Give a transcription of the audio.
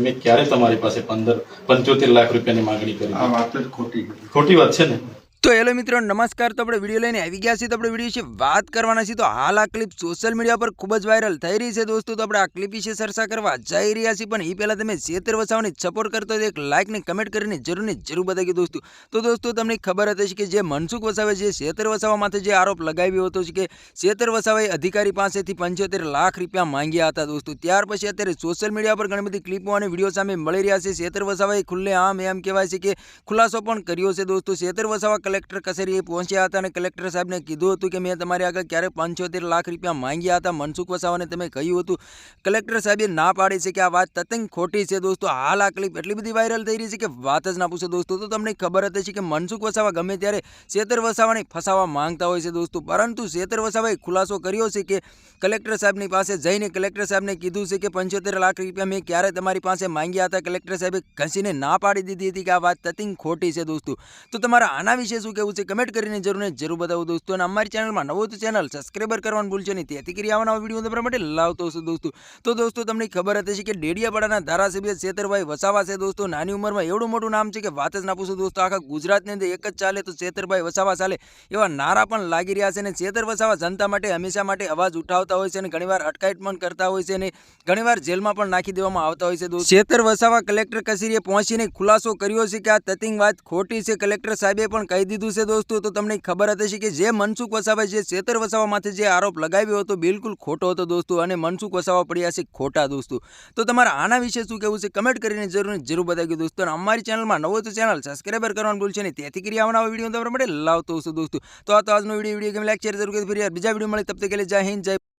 મેં ક્યારે તમારી પાસે 75 લાખ રૂપિયાની માંગણી કરી? આ વાત જ ખોટી વાત છે ને? તો હેલો મિત્રો, નમસ્કાર. તો આપણે વિડીયો લઈને આવી ગયા છીએ. તો આપણે વિડીયો વિશે વાત કરવાના છીએ. તો હાલ આ ક્લિપ સોશિયલ મીડિયા પર ખૂબ જ વાયરલ થઈ રહી છે દોસ્તો. તો આપણે આ ક્લિપ વિશે ચર્ચા કરવા જઈ રહ્યા છીએ, પણ એ પહેલાં તમે ચેતર વસાવાની સપોર્ટ કરતો હોય તો એક લાઇક ને કમેન્ટ કરીને જરૂર બતાવી દોસ્તો. તો દોસ્તો તમને ખબર હતી કે જે મનસુખ વસાવે જે ચેતર વસાવા માથે જે આરોપ લગાવ્યો હતો કે ચેતર વસાવાએ અધિકારી પાસેથી 75 લાખ રૂપિયા માંગ્યા હતા દોસ્તો. ત્યાર પછી અત્યારે સોશિયલ મીડિયા પર ઘણી બધી ક્લિપો અને વિડીયો સામે મળી રહ્યા છે. ચેતર વસાવાએ ખુલ્લે આમ એમ કહેવાય છે કે ખુલાસો પણ કર્યો છે દોસ્તો. ચેતર વસાવા કલેક્ટર કચેરીએ પહોંચ્યા હતા અને કલેક્ટર સાહેબને કીધું હતું કે મેં તમારી આગળ ક્યારે 75 લાખ રૂપિયા માંગ્યા હતા. મનસુખ વસાવાને તમે કહ્યું હતું. કલેક્ટર સાહેબે ના પાડી છે કે આ વાત તદ્દન ખોટી છે દોસ્તો. હાલ આ ક્લિપ એટલી બધી વાયરલ થઈ રહી છે કે વાત જ ના પૂછો દોસ્તો. તો તમને ખબર હતી કે મનસુખ વસાવા ગમે ત્યારે ચેતર વસાવાને ફસાવા માંગતા હોય છે દોસ્તો, પરંતુ ચેતર વસાવાએ ખુલાસો કર્યો છે કે કલેક્ટર સાહેબની પાસે જઈને કલેક્ટર સાહેબને કીધું છે કે 75 લાખ રૂપિયા મેં ક્યારે તમારી પાસે માંગ્યા હતા. કલેક્ટર સાહેબે ઘસીને ના પાડી દીધી હતી કે આ વાત તદ્દન ખોટી છે દોસ્તો. તો તમારા આના વિશે શું કહેવું છે કમેન્ટ કરીને જરૂર બતાવો દોસ્તો. અને અમારી ચેનલમાં નવો તો ચેનલ સબસ્ક્રાઈબર કરવાનું ભૂલશો નહીં, તેથી કરી આવવાના વિડીયો તમારા માટે લાવતો છું દોસ્તો. તો દોસ્તો તમને ખબર હતી કે ડેડિયાપાડાના ધારાસભ્ય ચેતરભાઈ વસાવા છે દોસ્તો. નાની ઉંમરમાં એવડું મોટું નામ છે કે વાત જ ના પૂછો દોસ્તો. આખા ગુજરાતની અંદર એક જ ચાલે તો ચેતરભાઈ વસાવા ચાલે એવા નારા પણ લાગી રહ્યા છે. અને ચેતર વસાવા જનતા માટે હંમેશા માટે અવાજ ઉઠાવતા હોય છે અને ઘણીવાર અટકાયત પણ કરતા હોય છે અને ઘણીવાર જેલમાં પણ નાખી દેવામાં આવતા હોય છે દોસ્તો. ચેતર વસાવા કલેક્ટર કચેરીએ પહોંચીને ખુલાસો કર્યો છે કે આ તદ્દન વાત ખોટી છે. કલેક્ટર સાહેબે પણ કહી દીધું છે દોસ્તો. તો તમને ખબર હતી કે જે મનસુખ વસાવાએ જે ચેતર વસાવા માથે જે આરોપ લગાવ્યો હતો બિલકુલ ખોટો હતો દોસ્તો, અને મનસુખ વસાવા પડ્યા છે ખોટા દોસ્તો. તો તમારા આના વિશે શું કહેવું છે કમેન્ટ કરીને જરૂર બતાવી દોસ્તો. અને અમારી ચેનલમાં નવો તો ચેનલ સબસ્ક્રાઈબર કરવાનું ભૂલશો નહીં, તેથી કરી આવવાના વિડીયો તમારા માટે લાવતો છું દોસ્તો. તો આજનો વિડીયો ગમે લાઈક શેર જરૂર કરી. ફરી બીજા વિડીયો મળે તબ તક કે लिए जय हिंद जय